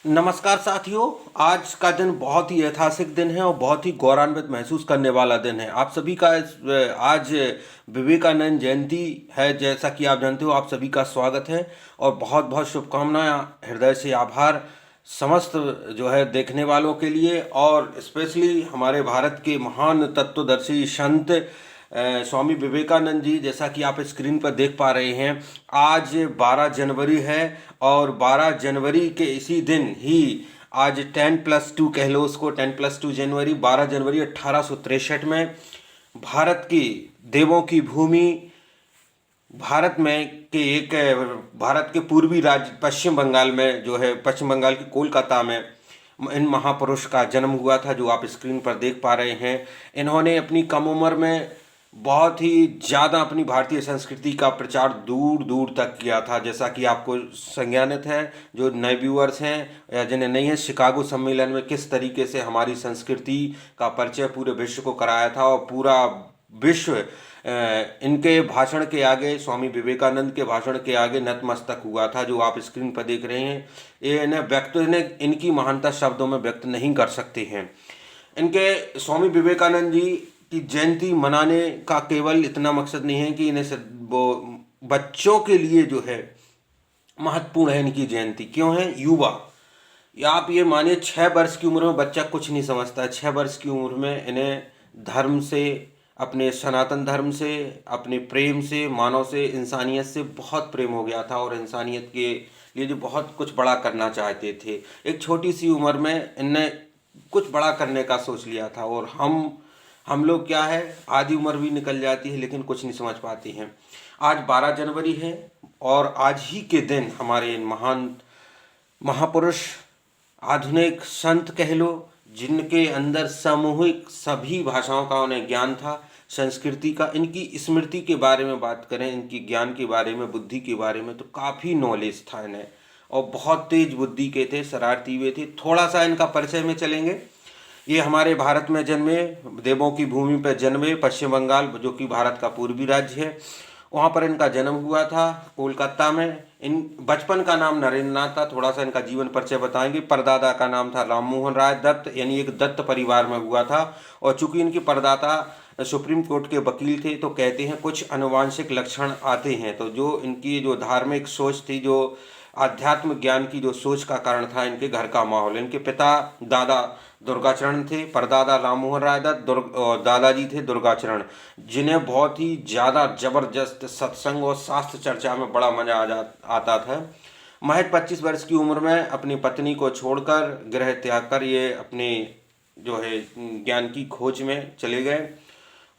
नमस्कार साथियों। आज का दिन बहुत ही ऐतिहासिक दिन है और बहुत ही गौरवान्वित महसूस करने वाला दिन है। आप सभी का आज विवेकानंद जयंती है। जैसा कि आप जानते हो, आप सभी का स्वागत है और बहुत बहुत शुभकामनाएं, हृदय से आभार समस्त जो है देखने वालों के लिए, और स्पेशली हमारे भारत के महान तत्वदर्शी संत स्वामी विवेकानंद जी। जैसा कि आप स्क्रीन पर देख पा रहे हैं, आज 12 जनवरी है और 12 जनवरी के इसी दिन ही आज 10+2 कह लो उसको, 10+2 जनवरी, 12 जनवरी 1863 में भारत की देवों की भूमि, भारत में के एक भारत के पूर्वी राज्य पश्चिम बंगाल में जो है, पश्चिम बंगाल के कोलकाता में इन महापुरुष का जन्म हुआ था, जो आप स्क्रीन पर देख पा रहे हैं। इन्होंने अपनी कम उम्र में बहुत ही ज़्यादा अपनी भारतीय संस्कृति का प्रचार दूर दूर तक किया था। जैसा कि आपको संज्ञानित है, जो नए व्यूअर्स हैं या जिन्हें नहीं है, शिकागो सम्मेलन में किस तरीके से हमारी संस्कृति का परिचय पूरे विश्व को कराया था, और पूरा विश्व इनके भाषण के आगे, स्वामी विवेकानंद के भाषण के आगे नतमस्तक हुआ था, जो आप स्क्रीन पर देख रहे हैं। ये इन्हें इनकी महानता शब्दों में व्यक्त नहीं कर सकते हैं। इनके स्वामी विवेकानंद जी की जयंती मनाने का केवल इतना मकसद नहीं है कि इन्हें वो बच्चों के लिए जो है महत्वपूर्ण है इनकी जयंती। क्यों है? युवा, या आप ये मानिए 6 वर्ष की उम्र में बच्चा कुछ नहीं समझता है। 6 वर्ष की उम्र में इन्हें धर्म से, अपने सनातन धर्म से, अपने प्रेम से, मानव से, इंसानियत से बहुत प्रेम हो गया था, और इंसानियत के लिए जो बहुत कुछ बड़ा करना चाहते थे। एक छोटी सी उम्र में इनने कुछ बड़ा करने का सोच लिया था। और हम लोग क्या है, आधी उम्र भी निकल जाती है लेकिन कुछ नहीं समझ पाती हैं। आज 12 जनवरी है और आज ही के दिन हमारे महान महापुरुष, आधुनिक संत कह लो, जिनके अंदर सामूहिक सभी भाषाओं का उन्हें ज्ञान था, संस्कृति का, इनकी स्मृति के बारे में बात करें, इनकी ज्ञान के बारे में, बुद्धि के बारे में, तो काफ़ी नॉलेज था इन्हें, और बहुत तेज बुद्धि के थे, शरारती हुए थे। थोड़ा सा इनका परिचय में चलेंगे। ये हमारे भारत में जन्मे, देवों की भूमि पर जन्मे, पश्चिम बंगाल जो कि भारत का पूर्वी राज्य है, वहाँ पर इनका जन्म हुआ था, कोलकाता में। इन बचपन का नाम नरेंद्र नाथ था। थोड़ा सा इनका जीवन परिचय बताएंगे। परदादा का नाम था राम मोहन राय दत्त, यानी एक दत्त परिवार में हुआ था। और चूंकि इनके परदाता सुप्रीम कोर्ट के वकील थे, तो कहते हैं कुछ आनुवांशिक लक्षण आते हैं। तो जो इनकी जो धार्मिक सोच थी, जो आध्यात्म ज्ञान की जो सोच का कारण था, इनके घर का माहौल। इनके पिता दादा दुर्गाचरण थे, परदादा राममोहन राय दत्त, और दादाजी थे दुर्गाचरण, जिन्हें बहुत ही ज़्यादा जबरदस्त सत्संग और शास्त्र चर्चा में बड़ा मजा आता था। महज 25 वर्ष की उम्र में अपनी पत्नी को छोड़कर, गृह त्याग कर, ये अपने जो है ज्ञान की खोज में चले गए।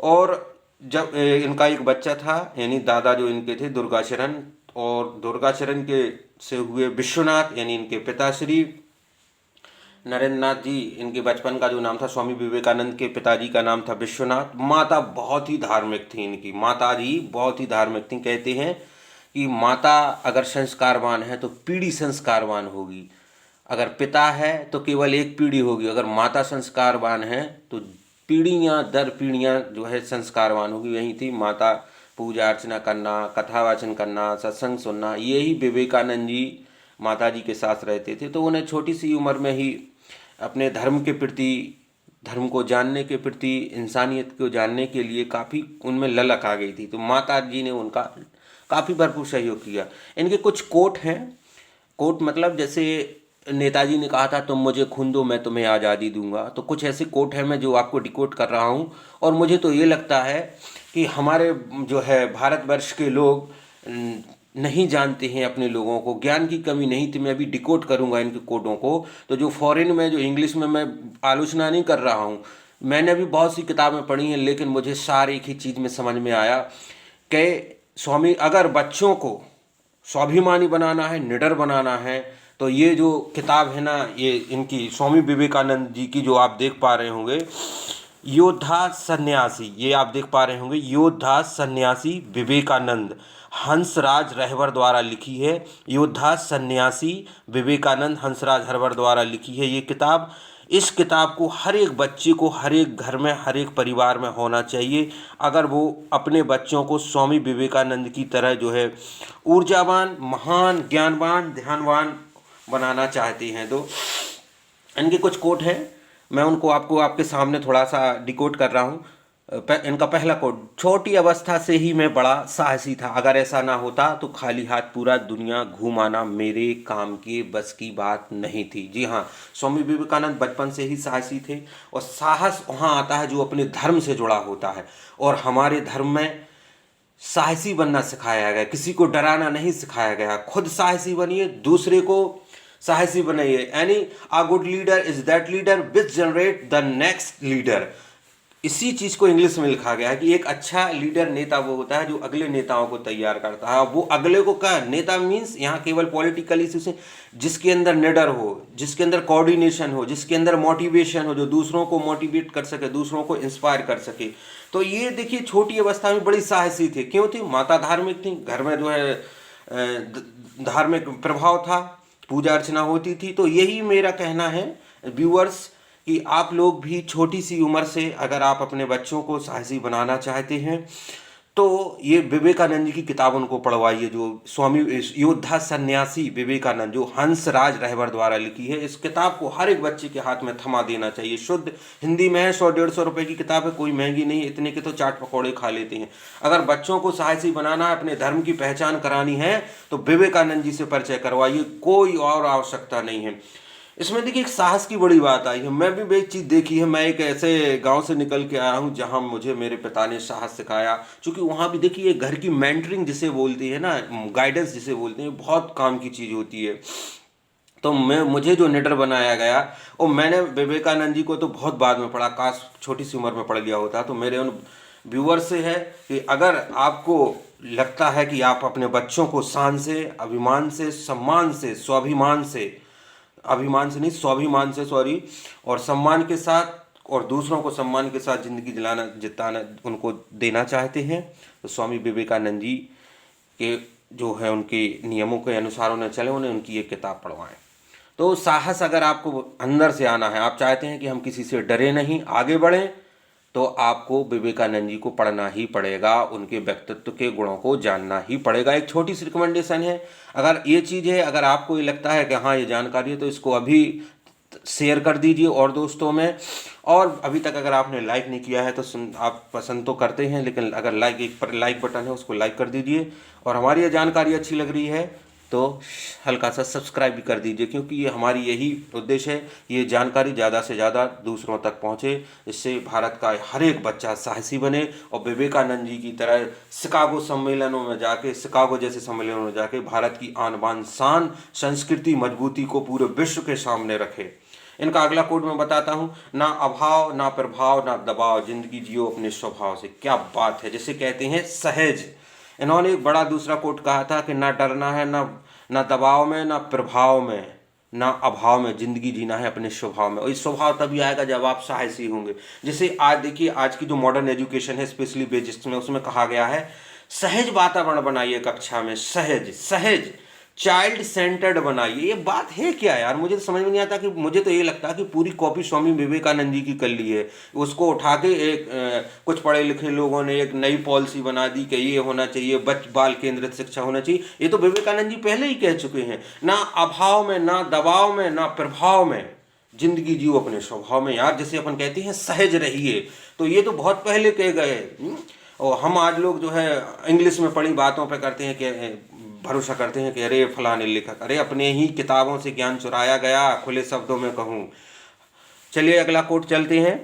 और जब इनका एक बच्चा था, यानी दादा जो इनके थे दुर्गाचरण, और दुर्गाचरण के से हुए विश्वनाथ, यानी इनके पिताश्री नरेंद्र नाथ जी। इनके बचपन का जो नाम था, स्वामी विवेकानंद के पिताजी का नाम था विश्वनाथ। माता बहुत ही धार्मिक थी, इनकी माता जी बहुत ही धार्मिक थी। कहते हैं कि माता अगर संस्कारवान है तो पीढ़ी संस्कारवान होगी, अगर पिता है तो केवल एक पीढ़ी होगी, अगर माता संस्कारवान है तो पीढ़ियाँ दर पीढ़ियाँ जो है संस्कारवान होगी। यही थी माता। पूजा अर्चना करना, कथा वाचन करना, सत्संग सुनना, यही विवेकानंद जी माता जी के साथ रहते थे। तो उन्हें छोटी सी उम्र में ही अपने धर्म के प्रति, धर्म को जानने के प्रति, इंसानियत को जानने के लिए काफ़ी उनमें ललक आ गई थी। तो माता जी ने उनका काफ़ी भरपूर सहयोग किया। इनके कुछ कोट हैं। कोट मतलब जैसे नेताजी ने कहा था, तुम मुझे खून दो मैं तुम्हें आज़ादी दूंगा। तो कुछ ऐसे कोट हैं मैं जो आपको डिकोड कर रहा हूँ। और मुझे तो ये लगता है कि हमारे जो है भारतवर्ष के लोग नहीं जानते हैं अपने लोगों को, ज्ञान की कमी नहीं थी। मैं अभी डिकोड करूंगा इनके कोडों को। तो जो फॉरेन में, जो इंग्लिश में, मैं आलोचना नहीं कर रहा हूँ, मैंने भी बहुत सी किताबें पढ़ी हैं, लेकिन मुझे सारी एक ही चीज़ में समझ में आया कि स्वामी, अगर बच्चों को स्वाभिमानी बनाना है, निडर बनाना है, तो ये जो किताब है ना, ये इनकी स्वामी विवेकानंद जी की, जो आप देख पा रहे होंगे, योद्धा सन्यासी, ये आप देख पा रहे होंगे, योद्धा सन्यासी विवेकानंद, हंसराज रहबर द्वारा लिखी है। योद्धा सन्यासी विवेकानंद, हंसराज रहबर द्वारा लिखी है ये किताब। इस किताब को हर एक बच्चे को, हर एक घर में, हर एक परिवार में होना चाहिए, अगर वो अपने बच्चों को स्वामी विवेकानंद की तरह जो है ऊर्जावान, महान, ज्ञानवान, ध्यानवान बनाना चाहते हैं। तो इनके कुछ कोट हैं, मैं उनको आपको आपके सामने थोड़ा सा डिकोड कर रहा हूँ। इनका पहला कोट, छोटी अवस्था से ही मैं बड़ा साहसी था, अगर ऐसा ना होता तो खाली हाथ पूरा दुनिया घूम आना मेरे काम के बस की बात नहीं थी। जी हाँ, स्वामी विवेकानंद बचपन से ही साहसी थे, और साहस वहाँ आता है जो अपने धर्म से जुड़ा होता है, और हमारे धर्म में साहसी बनना सिखाया गया, किसी को डराना नहीं सिखाया गया। खुद साहसी बनिए, दूसरे को साहसी बनाइए। यानी a good leader is that leader which generate the next leader. इसी चीज को इंग्लिश में लिखा गया है कि एक अच्छा लीडर, नेता वो होता है जो अगले नेताओं को तैयार करता है। वो अगले को क्या, नेता मीन्स यहाँ केवल पॉलिटिकल इश्यूज से, जिसके अंदर निडर हो, जिसके अंदर कोऑर्डिनेशन हो, जिसके अंदर मोटिवेशन हो, जो दूसरों को मोटिवेट कर सके, दूसरों को इंस्पायर कर सके। तो ये देखिए, छोटी अवस्था में बड़ी साहसी थे। क्यों थी? माता धार्मिक थी, घर में जो है धार्मिक प्रभाव था, पूजा अर्चना होती थी। तो यही मेरा कहना है व्यूअर्स, कि आप लोग भी छोटी सी उम्र से अगर आप अपने बच्चों को साहसी बनाना चाहते हैं तो ये विवेकानंद जी की किताब उनको पढ़वाइए, जो स्वामी योद्धा सन्यासी विवेकानंद, जो हंसराज रहबर द्वारा लिखी है। इस किताब को हर एक बच्चे के हाथ में थमा देना चाहिए। शुद्ध हिंदी में है, 100-150 रुपए की किताब है, कोई महंगी नहीं, इतने के तो चाट पकौड़े खा लेते हैं। अगर बच्चों को साहसी बनाना है, अपने धर्म की पहचान करानी है, तो विवेकानंद जी से परिचय करवाइए, कोई और आवश्यकता नहीं है। इसमें देखिए, एक साहस की बड़ी बात आई है। मैं भी एक चीज़ देखी है, मैं एक ऐसे गांव से निकल के आया हूँ जहाँ मुझे मेरे पिता ने साहस सिखाया। क्योंकि वहाँ भी देखिए, घर की मेंटरिंग जिसे बोलती है ना, गाइडेंस जिसे बोलते हैं, बहुत काम की चीज़ होती है। तो मुझे जो निडर बनाया गया, और मैंने विवेकानंद जी को तो बहुत बाद में पढ़ा, काश छोटी सी उम्र में पढ़ लिया होता। तो मेरे उन व्यूअर से है कि अगर आपको लगता है कि आप अपने बच्चों को शान से, अभिमान से, सम्मान से, स्वाभिमान से, अभिमान से नहीं, स्वाभिमान से, सॉरी, और सम्मान के साथ, और दूसरों को सम्मान के साथ ज़िंदगी जिताना उनको देना चाहते हैं, तो स्वामी विवेकानंद जी के जो है उनके नियमों के अनुसार उन्हें चले, उन्हें उनकी एक किताब पढ़वाएं। तो साहस अगर आपको अंदर से आना है, आप चाहते हैं कि हम किसी से डरे नहीं, आगे बढ़ें, तो आपको विवेकानंद जी को पढ़ना ही पड़ेगा, उनके व्यक्तित्व के गुणों को जानना ही पड़ेगा। एक छोटी सी रिकमेंडेशन है, अगर ये चीज़ है, अगर आपको ये लगता है कि हाँ ये जानकारी है, तो इसको अभी शेयर कर दीजिए और दोस्तों में। और अभी तक अगर आपने लाइक नहीं किया है तो आप पसंद तो करते हैं, लेकिन अगर लाइक बटन है उसको लाइक कर दीजिए, और हमारी ये जानकारी अच्छी लग रही है तो हल्का सा सब्सक्राइब भी कर दीजिए, क्योंकि ये हमारी यही उद्देश्य है, ये जानकारी ज़्यादा से ज़्यादा दूसरों तक पहुँचे, इससे भारत का हर एक बच्चा साहसी बने, और विवेकानंद जी की तरह शिकागो सम्मेलनों में जाके, शिकागो जैसे सम्मेलनों में जाके भारत की आन बान शान, संस्कृति, मजबूती को पूरे विश्व के सामने रखे। इनका अगला कोड मैं बताता हूँ, ना अभाव, ना प्रभाव, ना दबाव, जिंदगी जियो अपने स्वभाव से। क्या बात है, जिसे कहते हैं सहज। इन्होंने एक बड़ा दूसरा कोट कहा था कि ना डरना है, ना दबाव में, ना प्रभाव में, ना अभाव में, जिंदगी जीना है अपने स्वभाव में। और इस स्वभाव तभी आएगा जब आप साहसी होंगे। जैसे आज देखिए, आज की जो मॉडर्न एजुकेशन है, स्पेशली बेसिक्स में, उसमें कहा गया है सहज वातावरण बनाइए कक्षा में, सहज सहज चाइल्ड सेंटर्ड बनाइए। ये बात है क्या यार, मुझे तो समझ में नहीं आता। कि मुझे तो ये लगता है कि पूरी कॉपी स्वामी विवेकानंद जी की कर ली है, उसको उठा के एक कुछ पढ़े लिखे लोगों ने एक नई पॉलिसी बना दी कि ये होना चाहिए, बाल केंद्रित शिक्षा होना चाहिए। ये तो विवेकानंद जी पहले ही कह चुके हैं, ना अभाव में, ना दबाव में, ना प्रभाव में, जिंदगी जियो अपने स्वभाव में। यार जैसे अपन कहते हैं सहज रहिए, तो ये तो बहुत पहले कह गए। और हम आज लोग जो है इंग्लिश में पढ़ी बातों पे करते हैं कि भरोसा करते हैं कि अरे फलाने लेखक, अरे अपने ही किताबों से ज्ञान चुराया गया, खुले शब्दों में कहूँ। चलिए अगला कोट चलते हैं।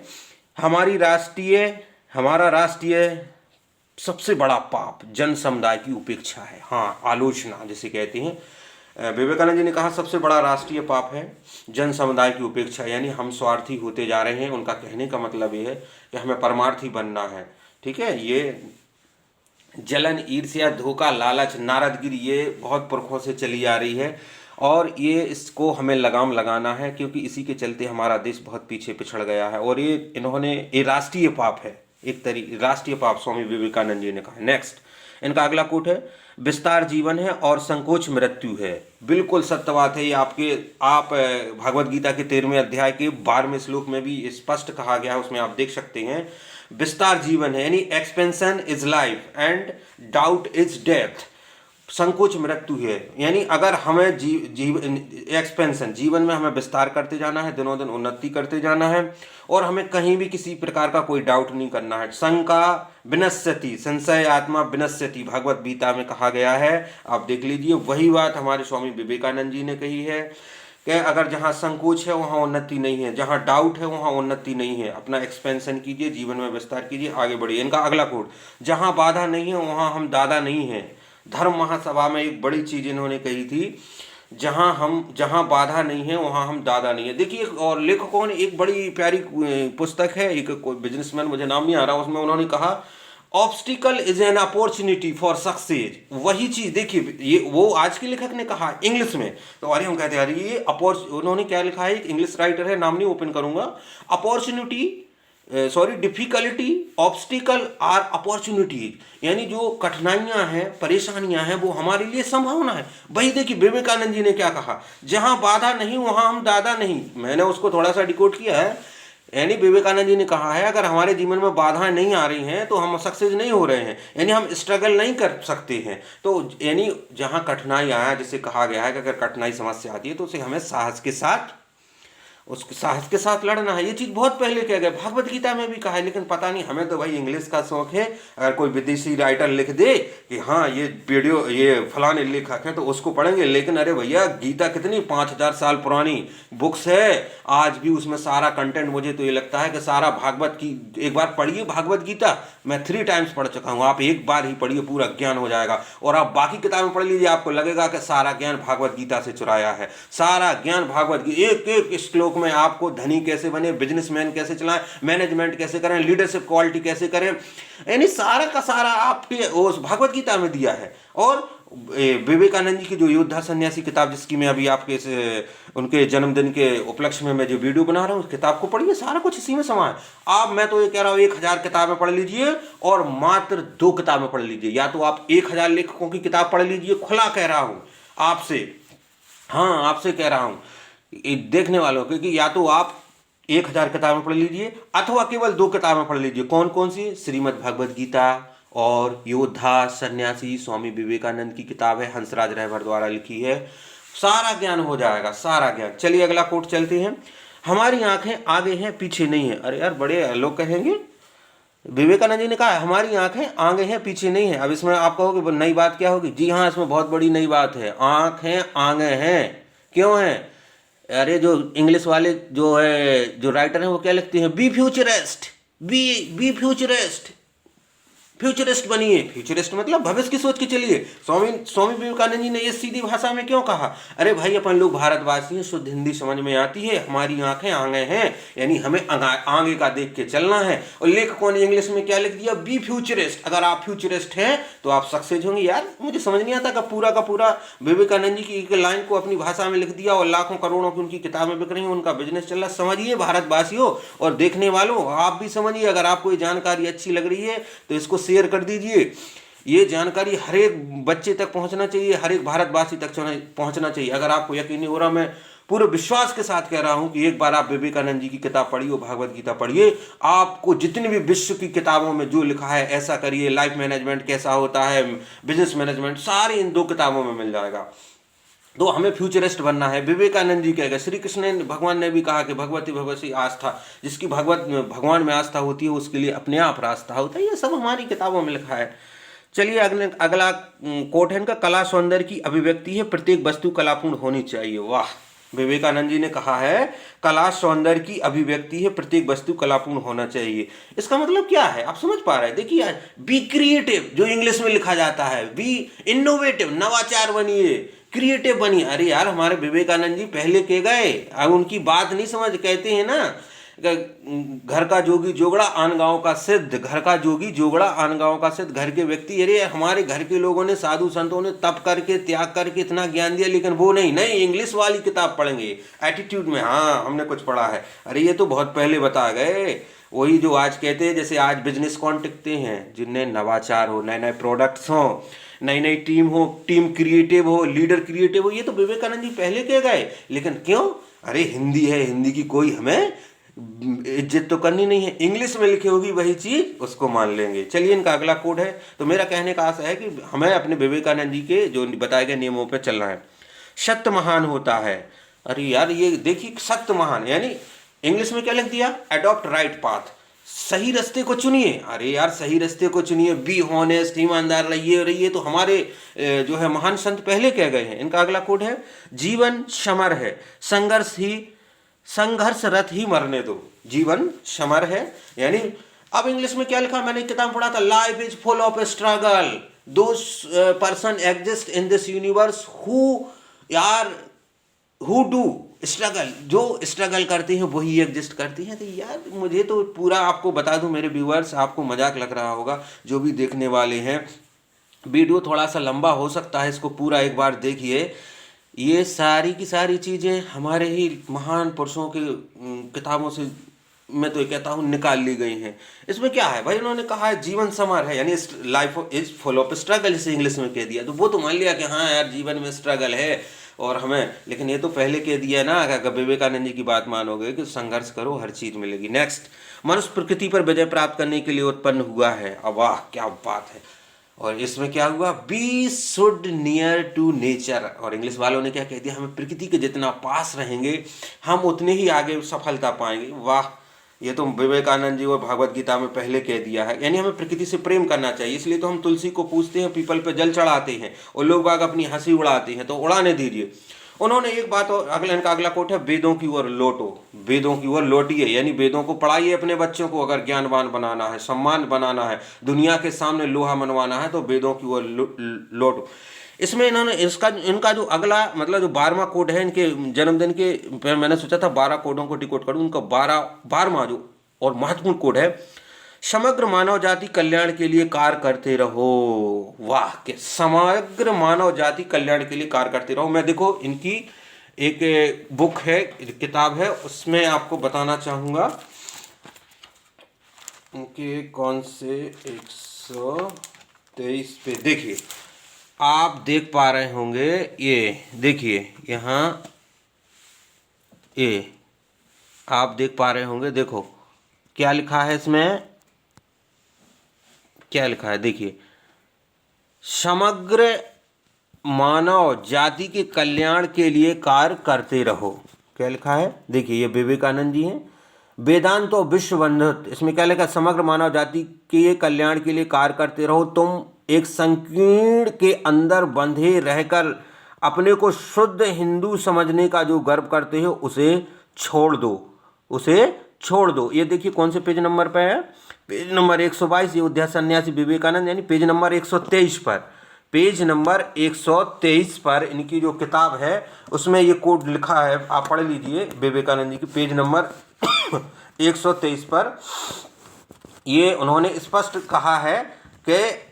हमारा राष्ट्रीय सबसे बड़ा पाप जन समुदाय की उपेक्षा है। हाँ, आलोचना जिसे कहते हैं। विवेकानंद जी ने कहा सबसे बड़ा राष्ट्रीय पाप है जन समुदाय की उपेक्षा, यानी हम स्वार्थी होते जा रहे हैं। उनका कहने का मतलब ये है कि हमें परमार्थी बनना है। ठीक है, ये जलन, ईर्ष्या, धोखा, लालच, नारदगिरी, ये बहुत पुरखों से चली आ रही है, और ये इसको हमें लगाम लगाना है, क्योंकि इसी के चलते हमारा देश बहुत पीछे पिछड़ गया है। और ये राष्ट्रीय पाप है, एक राष्ट्रीय पाप स्वामी विवेकानंद जी ने कहा। नेक्स्ट, इनका अगला कोट है, विस्तार जीवन है और संकोच मृत्यु है। बिल्कुल सत्य बात है। ये आप भगवद गीता के 13वें अध्याय के 12वें श्लोक में भी स्पष्ट कहा गया है, उसमें आप देख सकते हैं। विस्तार जीवन है, यानी expansion is life and doubt is death. संकोच मृत्यु है। यानी अगर हमें एक्सपेंशन जीवन में हमें विस्तार करते जाना है, दिनों दिन उन्नति करते जाना है, और हमें कहीं भी किसी प्रकार का कोई डाउट नहीं करना है। शंका विनश्यति संशय आत्मा विनश्यति भगवत गीता में कहा गया है, आप देख लीजिए। वही बात हमारे स्वामी विवेकानंद जी ने कही है कि अगर जहाँ संकोच है वहाँ उन्नति नहीं है, जहाँ डाउट है वहाँ उन्नति नहीं है। अपना एक्सपेंशन कीजिए, जीवन में विस्तार कीजिए, आगे बढ़िए। इनका अगला कोड, जहाँ बाधा नहीं है वहाँ हम दादा नहीं हैं। धर्म महासभा में एक बड़ी चीज इन्होंने कही थी, जहाँ बाधा नहीं है वहाँ हम दादा नहीं है। देखिए, और लेखकों ने एक बड़ी प्यारी पुस्तक है, एक कोई बिजनेसमैन, मुझे नाम नहीं आ रहा, उसमें उन्होंने कहा obstacle is an opportunity for success. वही चीज देखिए, ये वो आज के लेखक ने कहा इंग्लिश में, तो अरे हम कहते हैं अरे ये उन्होंने क्या लिखा है, एक इंग्लिश राइटर है, नाम नहीं ओपन करूंगा, opportunity difficulty obstacle are opportunities. यानी जो कठिनाइयां हैं, परेशानियां हैं, वो हमारे लिए संभावना है। वही देखिए विवेकानंद जी ने क्या कहा, जहां बाधा नहीं वहां हम दादा नहीं। मैंने उसको थोड़ा सा डिकोड किया है। यानी विवेकानंद जी ने कहा है अगर हमारे जीवन में बाधाएं नहीं आ रही हैं तो हम सक्सेस नहीं हो रहे हैं, यानी हम स्ट्रगल नहीं कर सकते हैं। तो यानी जहां कठिनाई आया, जिसे कहा गया है कि अगर कठिनाई समस्या आती है तो उसे हमें साहस के साथ लड़ना है। ये चीज बहुत पहले कह गए, भगवत गीता में भी कहा है। लेकिन पता नहीं, हमें तो भाई इंग्लिश का शौक है। अगर कोई विदेशी राइटर लिख दे कि हाँ ये फलाने लेखक हैं तो उसको पढ़ेंगे, लेकिन अरे भैया गीता कितनी 5000 साल पुरानी बुक्स है, आज भी उसमें सारा कंटेंट, मुझे तो ये लगता है कि सारा भागवत की, एक बार पढ़िए भागवत गीता, मैं 3 टाइम्स पढ़ चुका हूँ, आप एक बार ही पढ़िए, पूरा ज्ञान हो जाएगा। और आप बाकी किताबें पढ़ लीजिए, आपको लगेगा कि सारा ज्ञान भागवत गीता से चुराया है। सारा ज्ञान भागवत गीता, एक एक श्लोक में आपको धनी कैसे बने, बिजनेसमैन कैसे चलाएं, मैनेजमेंट कैसे करें, लीडरशिप क्वालिटी कैसे करें, यानी सारा का सारा आपके उस भागवत गीता में दिया है। और विवेकानंद जी की जो योद्धा सन्यासी किताब, जिसकी मैं अभी आपके उनके जन्मदिन के उपलक्ष्य में मैं जो वीडियो बना रहा हूँ, उस किताब को पढ़िए, सारा कुछ इसी में समा है। आप, मैं तो ये कह रहा हूँ 1000 किताबें पढ़ लीजिए और मात्र 2 किताबें पढ़ लीजिए, या तो आप 1000 लेखकों की किताब पढ़ लीजिए, खुला कह रहा हूँ आपसे, हाँ आपसे कह रहा हूँ देखने वालों को, कि या तो आप 1000 किताबें पढ़ लीजिए अथवा केवल 2 किताबें पढ़ लीजिए। कौन कौन सी? श्रीमद् भगवद गीता और योद्धा सन्यासी स्वामी विवेकानंद की किताब है, हंसराज रहबर द्वारा लिखी है। सारा ज्ञान हो जाएगा, सारा ज्ञान। चलिए अगला कोट चलते हैं। हमारी आंखें आगे हैं पीछे नहीं है। अरे यार, बड़े लोग कहेंगे, विवेकानंद जी ने कहा हमारी आंखें आगे हैं पीछे नहीं है। अब इसमें आप कहोगे नई बात क्या होगी? जी हाँ, इसमें बहुत बड़ी नई बात है। आंखें आगे हैं, क्यों है? अरे जो इंग्लिश वाले जो है, जो राइटर हैं, वो क्या लिखते हैं? Be futurist, be futurist, futurist बनिए। फ्यूचरिस्ट मतलब भविष्य की सोच के चलिए। स्वामी विवेकानंद जी ने ये सीधी भाषा में क्यों कहा? अरे भाई, अपन लोग भारतवासी हैं, शुद्ध हिंदी समझ में आती है। हमारी आंखें आगे हैं, यानी हमें आगे का देख के चलना है। और लेखकों ने इंग्लिश में क्या लिख दिया? Be futurist. अगर आप फ्यूचरिस्ट हैं तो आप सक्सेस होंगे। यार मुझे समझ नहीं आता का पूरा विवेकानंद जी की एक लाइन को अपनी भाषा में लिख दिया और लाखों करोड़ों की उनकी किताबें बिक रही हैं, उनका बिजनेस चल रहा है। समझिए भारतवासियों और देखने वालों, आप भी समझिए। अगर आपको ये जानकारी अच्छी लग रही है तो इसको शेयर कर दीजिए। ये जानकारी हर एक बच्चे तक पहुंचना चाहिए, हर एक भारतवासी तक पहुंचना चाहिए। अगर आपको यकीन नहीं हो रहा, मैं पूरे विश्वास के साथ कह रहा हूं कि एक बार आप विवेकानंद जी की किताब पढ़िए, भागवत गीता पढ़िए। आपको जितनी भी विश्व की किताबों में जो लिखा है, ऐसा करिए, लाइफ मैनेजमेंट कैसा होता है, बिजनेस मैनेजमेंट, सारी इन 2 किताबों में मिल जाएगा। तो हमें फ्यूचरिस्ट बनना है। विवेकानंद जी कहेगा, श्री कृष्ण भगवान ने भी कहा कि भगवती भगवती आस्था, जिसकी भगवान में आस्था होती है उसके लिए अपने आप रास्ता होता है। ये सब हमारी किताबों में लिखा है। चलिए अगला कोट है इनका, कला सौंदर्य की अभिव्यक्ति है, प्रत्येक वस्तु कलापूर्ण होनी चाहिए। वाह, विवेकानंद जी ने कहा है कला सौंदर्य की अभिव्यक्ति है, प्रत्येक वस्तु कलापूर्ण होना चाहिए। इसका मतलब क्या है, आप समझ पा रहे हैं? देखिए, बी क्रिएटिव, जो इंग्लिश में लिखा जाता है, बी इनोवेटिव, नवाचार बनिए, क्रिएटिव बनिए। अरे यार, हमारे विवेकानंद जी पहले के गए, अब उनकी बात नहीं समझ। कहते हैं ना, घर का जोगी जोगड़ा आन गांव का सिद्ध, घर का जोगी जोगड़ा आन गांव का सिद्ध। घर के व्यक्ति, अरे हमारे घर के लोगों ने, साधु संतों ने तप करके, त्याग करके इतना ज्ञान दिया, लेकिन वो नहीं इंग्लिश वाली किताब पढ़ेंगे एटीट्यूड में। हाँ, हमने कुछ पढ़ा है। अरे ये तो बहुत पहले बता गए। वही जो आज कहते हैं, जैसे आज बिजनेस कौन टिकते हैं? जिनमें नवाचार हो, नए नए प्रोडक्ट्स हो, नई नई टीम हो, टीम क्रिएटिव हो, लीडर क्रिएटिव हो। ये तो विवेकानंद जी पहले कह गए, लेकिन क्यों? अरे हिंदी है, हिंदी की कोई हमें इज्जत तो करनी नहीं है, इंग्लिश में लिखी होगी वही चीज उसको मान लेंगे। चलिए, इनका अगला कोड है। तो मेरा कहने का आशा है कि हमें अपने विवेकानंद जी के जो बताए गए नियमों पर चलना है। सत्य महान होता है। अरे यार, ये देखिए, सत्य महान यानी इंग्लिश में क्या लिख दिया, अडॉप्ट राइट पाथ, सही रास्ते को चुनिए। अरे यार, सही रास्ते को चुनिए, बी हॉनेस्ट, ईमानदार रहिए। तो हमारे जो है महान संत पहले कह गए हैं। इनका अगला कोड है, जीवन समर है, संघर्षरत ही मरने दो। जीवन समर है यानी, अब इंग्लिश में क्या लिखा, मैंने किताब पढ़ा था, life is full of struggle, those person exist in this universe who do struggle, जो स्ट्रगल करते हैं वही एग्जिस्ट करती हैं। तो यार, मुझे तो पूरा आपको बता दूं मेरे व्यूअर्स, आपको मजाक लग रहा होगा जो भी देखने वाले हैं। वीडियो थोड़ा सा लंबा हो सकता है, इसको पूरा एक बार देखिए। ये सारी की सारी चीज़ें हमारे ही महान पुरुषों के किताबों से, मैं तो ये कहता हूँ, निकाल ली गई हैं। इसमें क्या है भाई, उन्होंने कहा है जीवन समर है यानी life is full of struggle, इसे इंग्लिश में कह दिया। तो वो तो मान लिया कि हाँ यार, जीवन में स्ट्रगल है और हमें, लेकिन ये तो पहले कह दिया ना, अगर विवेकानंद जी की बात मानोगे कि संघर्ष करो, हर चीज मिलेगी। नेक्स्ट, मनुष्य प्रकृति पर विजय प्राप्त करने के लिए उत्पन्न हुआ है। अब वाह, क्या बात है। और इसमें क्या हुआ, be should near to nature, और इंग्लिश वालों ने क्या कह दिया, हमें प्रकृति के जितना पास रहेंगे हम उतने ही आगे सफलता पाएंगे। वाह, ये तो विवेकानंद जी और भागवत गीता में पहले कह दिया है। यानी हमें प्रकृति से प्रेम करना चाहिए, इसलिए तो हम तुलसी को पूजते हैं, पीपल पे जल चढ़ाते हैं, और लोग बाग अपनी हंसी उड़ाते हैं, तो उड़ाने दीजिए। उन्होंने एक बात और, इनका अगला कोट है, वेदों की ओर लौटो, वेदों की ओर लौटिए, यानी वेदों को पढ़ाइए अपने बच्चों को। अगर ज्ञानवान बनाना है, सम्मान बनाना है, दुनिया के सामने लोहा मनवाना है, तो वेदों की ओर लौटो। इसमें इन्होंने इनका जो अगला मतलब जो 12वां कोड है, इनके जन्मदिन के मैंने सोचा था 12 कोडों को डिकोड करूं। उनका 12वां जो और महत्वपूर्ण कोड है, समग्र मानव जाति कल्याण के लिए कार्य करते रहो। वाह, के समग्र मानव जाति कल्याण के लिए कार्य करते रहो। मैं देखो, इनकी एक बुक है, किताब है, उसमें आपको बताना चाहूंगा इनके कौन से 123 पे देखिए, आप देख पा रहे होंगे, ये देखिए यहाँ, ये आप देख पा रहे होंगे। देखो क्या लिखा है इसमें, क्या लिखा है देखिए, समग्र मानव जाति के कल्याण के लिए कार्य करते रहो। क्या लिखा है देखिए, ये विवेकानंद जी हैं। वेदांत और विश्व बंधुत्व, इसमें क्या लिखा, समग्र मानव जाति के कल्याण के लिए कार्य करते रहो। तुम एक संकीर्ण के अंदर बंधे रहकर अपने को शुद्ध हिंदू समझने का जो गर्व करते हो उसे छोड़ दो, उसे छोड़ दो। ये देखिए कौन से पेज नंबर पे है, पेज नंबर 122, अयोध्या सन्यासी विवेकानंद, यानी पेज नंबर 123 पर, पेज नंबर 123 पर इनकी जो किताब है उसमें ये कोड लिखा है, आप पढ़ लीजिए। विवेकानंद जी की पेज नंबर 123 पर ये उन्होंने स्पष्ट कहा है कि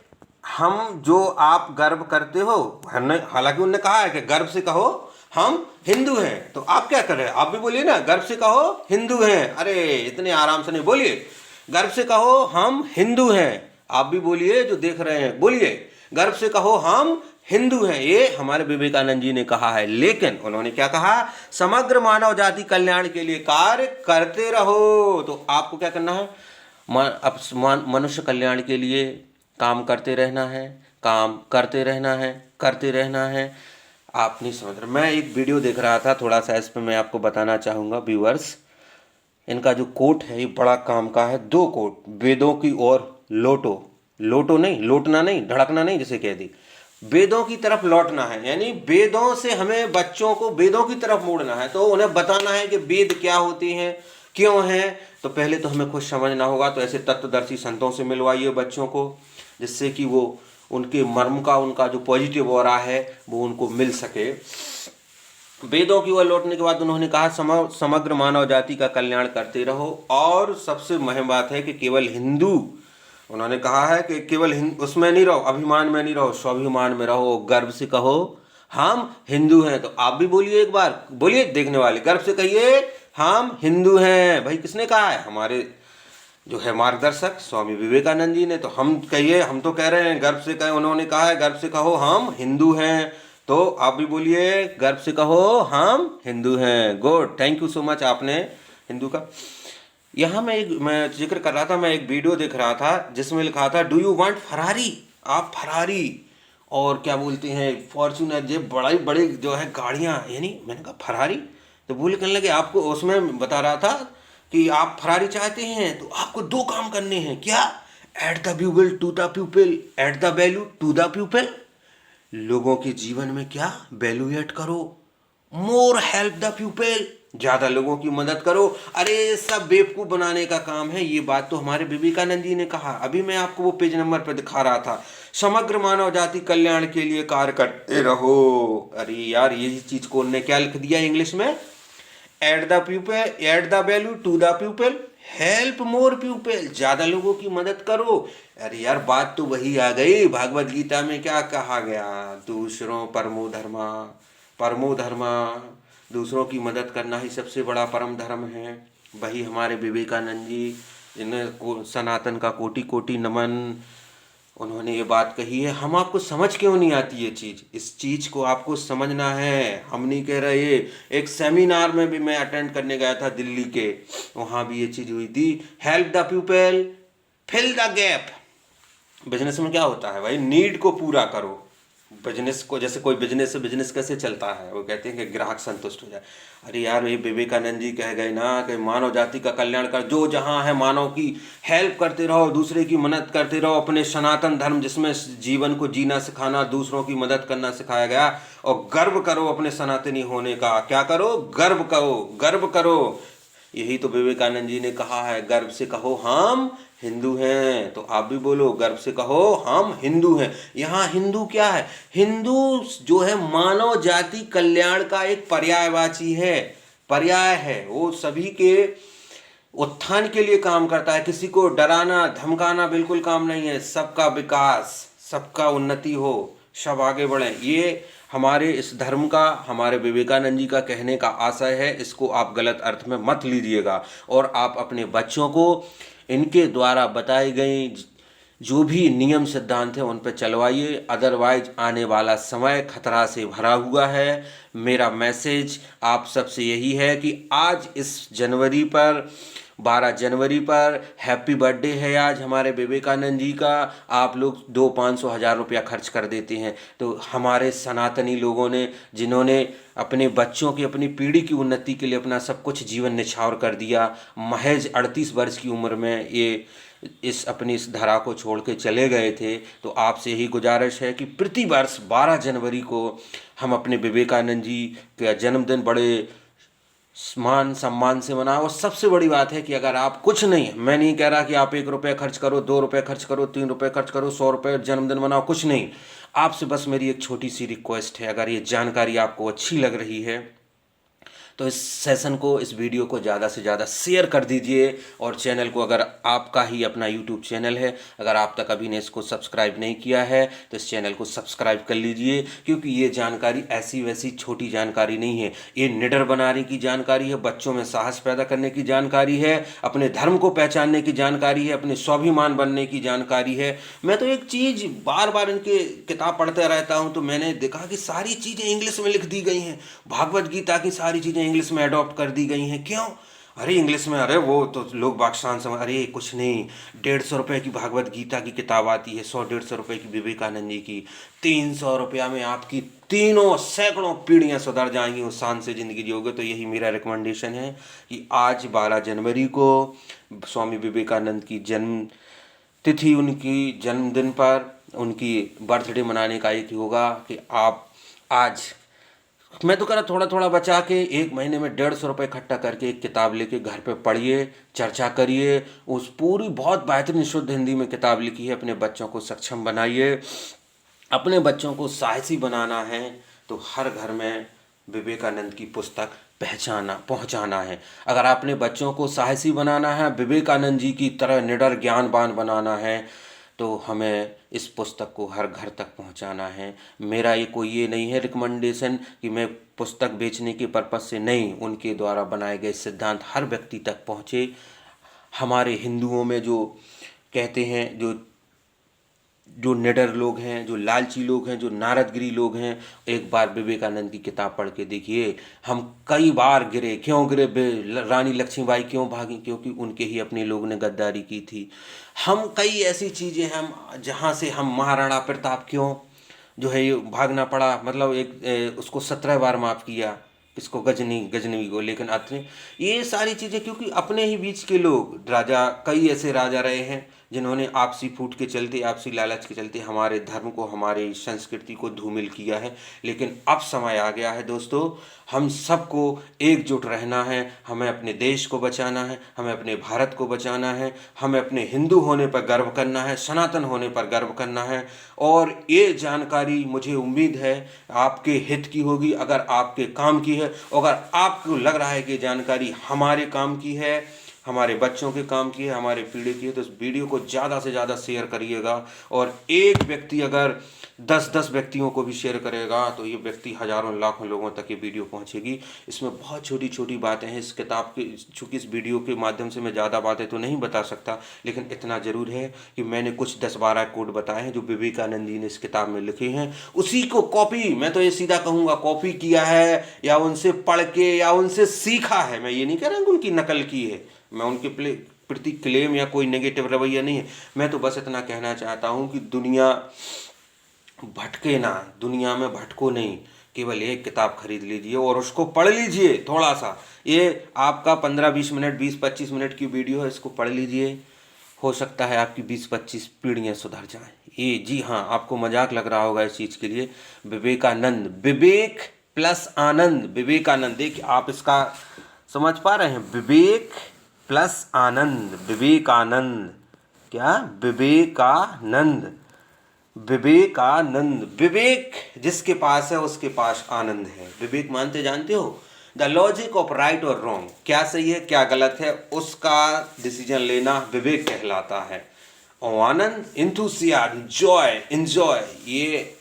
हम जो आप गर्व करते हो, हालांकि उन्होंने कहा है कि गर्व से कहो हम हिंदू हैं, तो आप क्या कर रहे हैं, आप भी बोलिए ना, गर्व से कहो हिंदू हैं। अरे इतने आराम से नहीं बोलिए, गर्व से कहो हम हिंदू हैं। आप भी बोलिए, जो देख रहे हैं बोलिए, गर्व से कहो हम हिंदू हैं। ये हमारे विवेकानंद जी ने कहा है। लेकिन उन्होंने क्या कहा, समग्र मानव जाति कल्याण के लिए कार्य करते रहो। तो आपको क्या करना है, मनुष्य कल्याण के लिए काम करते रहना है, काम करते रहना है, करते रहना है। आप नहीं समझ रहे। मैं एक वीडियो देख रहा था, थोड़ा सा इस पर मैं आपको बताना चाहूँगा व्यूअर्स। इनका जो कोट है ये बड़ा काम का है। 2 कोट, वेदों की ओर लौटो, लौटो नहीं, लौटना नहीं, धड़कना नहीं, जैसे कह दी, वेदों की तरफ लौटना है, यानी वेदों से हमें बच्चों को वेदों की तरफ मोड़ना है। तो उन्हें बताना है कि वेद क्या होते हैं, क्यों हैं। तो पहले तो हमें खुद समझना होगा। तो ऐसे तत्वदर्शी संतों से मिलवाइए बच्चों को, जिससे कि वो उनके मर्म का, उनका जो पॉजिटिव ऑरा है वो उनको मिल सके। वेदों की ओर लौटने के बाद उन्होंने कहा, समग्र मानव जाति का कल्याण करते रहो। और सबसे अहम बात है कि केवल हिंदू, उन्होंने कहा है कि केवल उसमें नहीं रहो, अभिमान में नहीं रहो, स्वाभिमान में रहो, गर्व से कहो हम हिंदू हैं। तो आप भी बोलिए, एक बार बोलिए, देखने वाले, गर्व से कहिए हम हिंदू हैं। भाई किसने कहा है, हमारे जो है मार्गदर्शक स्वामी विवेकानंद जी ने। तो हम कहिए, हम तो कह रहे हैं गर्व से कहें, उन्होंने कहा है गर्व से कहो हम हिंदू हैं। तो आप भी बोलिए, गर्व से कहो हम हिंदू हैं। Good, thank you so much, आपने हिंदू का। यहाँ मैं जिक्र कर रहा था, मैं एक वीडियो देख रहा था जिसमें लिखा था, डू यू वांट फरारी, आप फरारी और क्या बोलते हैं फॉर्च्यूनर, ये बड़ी बड़ी जो है गाड़ियाँ, यानी मैंने कहा फरारी, तो बोले कहने लगे आपको, उसमें बता रहा था कि आप फरारी चाहते हैं तो आपको दो काम करने हैं, क्या, add the bubble to the people, add the value to the people, लोगों के जीवन में क्या वैल्यू ऐड करो, मोर हेल्प द पीपल, ज्यादा लोगों की मदद करो। अरे सब बेवकूफ बनाने का काम है, ये बात तो हमारे विवेकानंद जी ने कहा। अभी मैं आपको वो पेज नंबर पर दिखा रहा था, समग्र मानव जाति कल्याण के लिए कार्य करते रहो। अरे यार यही चीज को उन्होंने क्या लिख दिया इंग्लिश में, at the people, at the value to the people, help more people, ज्यादा लोगों की मदद करो। अरे यार बात तो वही आ गई, भागवत गीता में क्या कहा गया, दूसरों परमो धर्मा, दूसरों की मदद करना ही सबसे बड़ा परम धर्म है। वही हमारे विवेकानंद जी, इन्हें सनातन का कोटि कोटि नमन, उन्होंने ये बात कही है। हम आपको समझ क्यों नहीं आती ये चीज़, इस चीज़ को आपको समझना है। हम नहीं कह रहे, एक सेमिनार में भी मैं अटेंड करने गया था दिल्ली के, वहाँ भी ये चीज़ हुई थी, help the people fill the gap. Business में क्या होता है भाई, नीड को पूरा करो। बिजनेस को, जैसे कोई बिजनेस है, बिजनेस कैसे चलता है, वो कहते हैं कि ग्राहक संतुष्ट हो जाए। अरे यार ये विवेकानंद जी कह गए ना कि मानव जाति का कल्याण कर, जो जहाँ है मानव की हेल्प करते रहो, दूसरे की मदद करते रहो, अपने सनातन धर्म जिसमें जीवन को जीना सिखाना, दूसरों की मदद करना सिखाया गया। और गर्व करो अपने सनातनी होने का, क्या करो, गर्व करो, गर्व करो। यही तो विवेकानंद जी ने कहा है, गर्व से कहो हम हिंदू हैं। तो आप भी बोलो, गर्व से कहो हम हिंदू हैं। यहाँ हिंदू क्या है, हिंदू जो है मानव जाति कल्याण का एक पर्यायवाची है, पर्याय है। वो सभी के उत्थान के लिए काम करता है, किसी को डराना धमकाना बिल्कुल काम नहीं है। सबका विकास, सबका उन्नति हो, सब आगे बढ़े, ये हमारे इस धर्म का, हमारे विवेकानंद जी का कहने का आशय है। इसको आप गलत अर्थ में मत लीजिएगा और आप अपने बच्चों को इनके द्वारा बताई गई जो भी नियम सिद्धांत है उन पर चलवाइए, अदरवाइज आने वाला समय खतरा से भरा हुआ है। मेरा मैसेज आप सबसे यही है कि आज इस जनवरी पर, 12 जनवरी पर हैप्पी बर्थडे है आज हमारे विवेकानंद जी का। आप लोग 200-500-1000 रुपया खर्च कर देते हैं, तो हमारे सनातनी लोगों ने, जिन्होंने अपने बच्चों की, अपनी पीढ़ी की उन्नति के लिए अपना सब कुछ जीवन निछावर कर दिया, महज 38 वर्ष की उम्र में ये इस धरा को छोड़ के चले गए थे। तो आपसे यही गुजारिश है कि प्रति वर्ष 12 जनवरी को हम अपने विवेकानंद जी का जन्मदिन बड़े मान सम्मान से मनाओ। और सबसे बड़ी बात है कि अगर आप कुछ नहीं, मैं नहीं कह रहा कि आप 1 रुपये खर्च करो, 2 रुपये खर्च करो, 3 रुपये खर्च करो, 100 रुपये जन्मदिन मनाओ, कुछ नहीं। आपसे बस मेरी एक छोटी सी रिक्वेस्ट है, अगर ये जानकारी आपको अच्छी लग रही है तो इस सेशन को, इस वीडियो को ज़्यादा से ज़्यादा शेयर कर दीजिए। और चैनल को, अगर आपका ही अपना यूट्यूब चैनल है, अगर आप तक अभी ने इसको सब्सक्राइब नहीं किया है तो इस चैनल को सब्सक्राइब कर लीजिए, क्योंकि ये जानकारी ऐसी वैसी छोटी जानकारी नहीं है। ये निडर बनाने की जानकारी है, बच्चों में साहस पैदा करने की जानकारी है, अपने धर्म को पहचानने की जानकारी है, अपने स्वाभिमान बनने की जानकारी है। मैं तो एक चीज़ बार बार इनके किताब पढ़ते रहता हूँ, तो मैंने देखा कि सारी चीज़ें इंग्लिश में लिख दी गई हैं। भागवत गीता की सारी चीज़ें इंग्लिश में अडॉप्ट कर दी गई हैं। क्यों? अरे इंग्लिश में, अरे वो तो लोग बादशाह समझ, अरे कुछ नहीं, 150 रुपये की भागवत गीता की किताब आती है, 100-150 रुपये की विवेकानंद जी की, 300 रुपया में आपकी तीनों सैकड़ों पीढ़ियाँ सुधर जाएंगी, उस शान से ज़िंदगी जियोगे। तो यही मेरा रिकमेंडेशन है कि आज 12 जनवरी को स्वामी विवेकानंद की जन्म तिथि, उनकी जन्मदिन पर उनकी बर्थडे मनाने का एक होगा कि आप आज, मैं तो कह रहा थोड़ा थोड़ा बचा के 1 महीने में 150 रुपये इकट्ठा करके एक किताब लेके घर पे पढ़िए, चर्चा करिए। उस पूरी बहुत बेहतरीन शुद्ध हिंदी में किताब लिखी है, अपने बच्चों को सक्षम बनाइए। अपने बच्चों को साहसी बनाना है तो हर घर में विवेकानंद की पुस्तक पहुंचाना है। अगर अपने बच्चों को साहसी बनाना है, विवेकानंद जी की तरह निडर ज्ञानवान बनाना है, तो हमें इस पुस्तक को हर घर तक पहुंचाना है। मेरा ये नहीं है रिकमेंडेशन कि मैं पुस्तक बेचने के पर्पज़ से नहीं, उनके द्वारा बनाए गए सिद्धांत हर व्यक्ति तक पहुँचे। हमारे हिंदुओं में जो कहते हैं, जो जो निडर लोग हैं, जो लालची लोग हैं, जो नारदगिरी लोग हैं, एक बार विवेकानंद की किताब पढ़ के देखिए। हम कई बार गिरे, क्यों गिरे? रानी लक्ष्मीबाई क्यों भागी? क्योंकि उनके ही अपने लोग ने गद्दारी की थी। हम कई ऐसी चीज़ें हम जहाँ से हम महाराणा प्रताप क्यों जो है ये भागना पड़ा, मतलब उसको 17 बार माफ़ किया, इसको गजनी को, लेकिन अतने ये सारी चीज़ें क्योंकि अपने ही बीच के लोग राजा, कई ऐसे राजा रहे हैं जिन्होंने आपसी फूट के चलते, आपसी लालच के चलते हमारे धर्म को, हमारी संस्कृति को धूमिल किया है। लेकिन अब समय आ गया है दोस्तों, हम सबको एकजुट रहना है। हमें अपने देश को बचाना है, हमें अपने भारत को बचाना है, हमें अपने हिंदू होने पर गर्व करना है, सनातन होने पर गर्व करना है। और ये जानकारी मुझे उम्मीद है आपके हित की होगी, अगर आपके काम की है। अगर आपको लग रहा है कि जानकारी हमारे काम की है, हमारे बच्चों के काम की है, हमारे पीढ़ी की है, तो इस वीडियो को ज़्यादा से ज़्यादा शेयर करिएगा। और एक व्यक्ति अगर 10-10 व्यक्तियों को भी शेयर करेगा तो ये व्यक्ति हज़ारों लाखों लोगों तक ये वीडियो पहुंचेगी। इसमें बहुत छोटी छोटी बातें हैं इस किताब की, चूँकि इस वीडियो के माध्यम से मैं ज़्यादा बातें तो नहीं बता सकता, लेकिन इतना ज़रूर है कि मैंने कुछ 10-12 कोट बताए हैं जो विवेकानंद जी ने इस किताब में लिखे हैं। उसी को कॉपी, मैं तो ये सीधा कहूँगा, कॉपी किया है या उनसे पढ़ के या उनसे सीखा है। मैं ये नहीं कह रहा कि उनकी नकल की है, मैं उनके प्रति क्लेम या कोई नेगेटिव रवैया नहीं है। मैं तो बस इतना कहना चाहता हूँ कि दुनिया भटके ना, दुनिया में भटको नहीं, केवल एक किताब खरीद लीजिए और उसको पढ़ लीजिए थोड़ा सा। ये आपका 15-20 मिनट, 20-25 मिनट की वीडियो है, इसको पढ़ लीजिए। हो सकता है आपकी 20-25 पीढ़ियाँ सुधर जाएं। ये जी हाँ, आपको मजाक लग रहा होगा इस चीज़ के लिए। विवेकानंद, विवेक प्लस आनंद, विवेकानंद, देखिए आप इसका समझ पा रहे हैं? विवेक प्लस आनंद, विवेकानंद, क्या? विवेकानंद, विवेकानंद। विवेक जिसके पास है उसके पास आनंद है। विवेक मानते जानते हो? द लॉजिक ऑफ राइट और रॉन्ग, क्या सही है क्या गलत है उसका डिसीजन लेना विवेक कहलाता है। और आनंद, इंथुसियाज्म, जॉय, एंजॉय, ये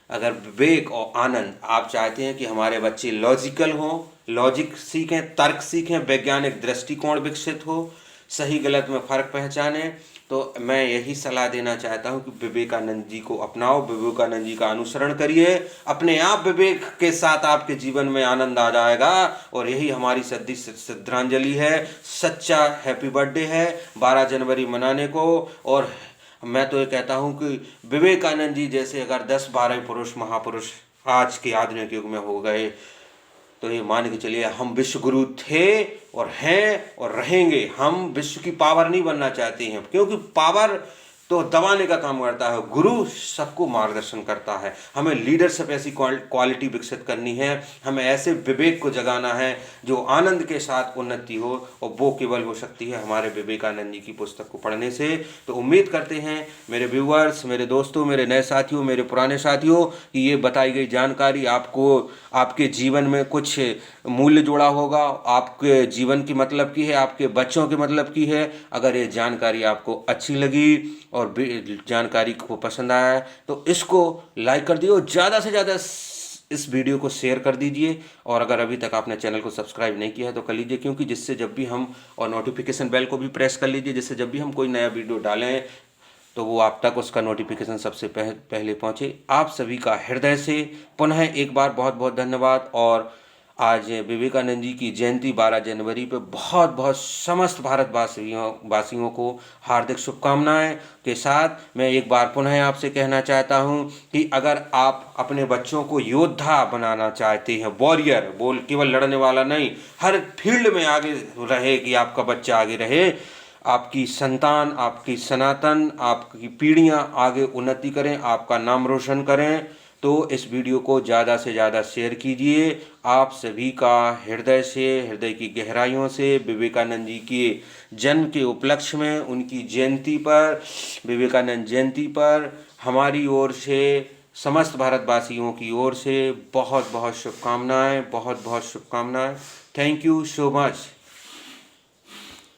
अगर विवेक और आनंद आप चाहते हैं कि हमारे बच्चे लॉजिकल हों, लॉजिक सीखें, तर्क सीखें, वैज्ञानिक दृष्टिकोण विकसित हो, सही गलत में फ़र्क पहचानें, तो मैं यही सलाह देना चाहता हूं कि विवेकानंद जी को अपनाओ, विवेकानंद जी का अनुसरण करिए। अपने आप विवेक के साथ आपके जीवन में आनंद आ जाएगा। और यही हमारी श्रद्धांजलि है। सच्चा हैप्पी बर्थडे है 12 जनवरी मनाने को। और मैं तो ये कहता हूँ कि विवेकानंद जी जैसे अगर 10-12 पुरुष, महापुरुष आज के आधुनिक युग में हो गए तो ये मान के चलिए हम विश्व गुरु थे और हैं और रहेंगे। हम विश्व की पावर नहीं बनना चाहते हैं, क्योंकि पावर तो दबाने का काम करता है, गुरु सबको मार्गदर्शन करता है। हमें लीडरशिप ऐसी क्वालिटी विकसित करनी है, हमें ऐसे विवेक को जगाना है जो आनंद के साथ उन्नति हो, और वो केवल हो सकती है हमारे विवेकानंद जी की पुस्तक को पढ़ने से। तो उम्मीद करते हैं मेरे व्यूअर्स, मेरे दोस्तों, मेरे नए साथियों, मेरे पुराने साथियों, कि ये बताई गई जानकारी आपको आपके जीवन में कुछ मूल्य जोड़ा होगा, आपके जीवन की मतलब की है, आपके बच्चों के मतलब की है। अगर ये जानकारी आपको अच्छी लगी और जानकारी को पसंद आया तो इसको लाइक कर दिए और ज़्यादा से ज़्यादा इस वीडियो को शेयर कर दीजिए। और अगर अभी तक आपने चैनल को सब्सक्राइब नहीं किया है तो कर लीजिए, क्योंकि जिससे जब भी हम, और नोटिफिकेशन बेल को भी प्रेस कर लीजिए, जिससे जब भी हम कोई नया वीडियो डालें तो वो आप तक उसका नोटिफिकेशन सबसे पहले पहुंचे। आप सभी का हृदय से पुनः एक बार बहुत बहुत धन्यवाद। और आज विवेकानंद जी की जयंती 12 जनवरी पे बहुत बहुत समस्त भारतवासियों को हार्दिक शुभकामनाएं के साथ मैं एक बार पुनः आपसे कहना चाहता हूं कि अगर आप अपने बच्चों को योद्धा बनाना चाहते हैं, वॉरियर, बोल केवल लड़ने वाला नहीं, हर फील्ड में आगे रहे, कि आपका बच्चा आगे रहे, आपकी संतान, आपकी सनातन, आपकी पीढ़ियां आगे उन्नति करें, आपका नाम रोशन करें, तो इस वीडियो को ज़्यादा से ज़्यादा शेयर कीजिए। आप सभी का हृदय से, हृदय की गहराइयों से विवेकानंद जी के जन्म के उपलक्ष्य में, उनकी जयंती पर, विवेकानंद जयंती पर हमारी ओर से, समस्त भारतवासियों की ओर से बहुत बहुत शुभकामनाएं, बहुत बहुत शुभकामनाएं। Thank you so much.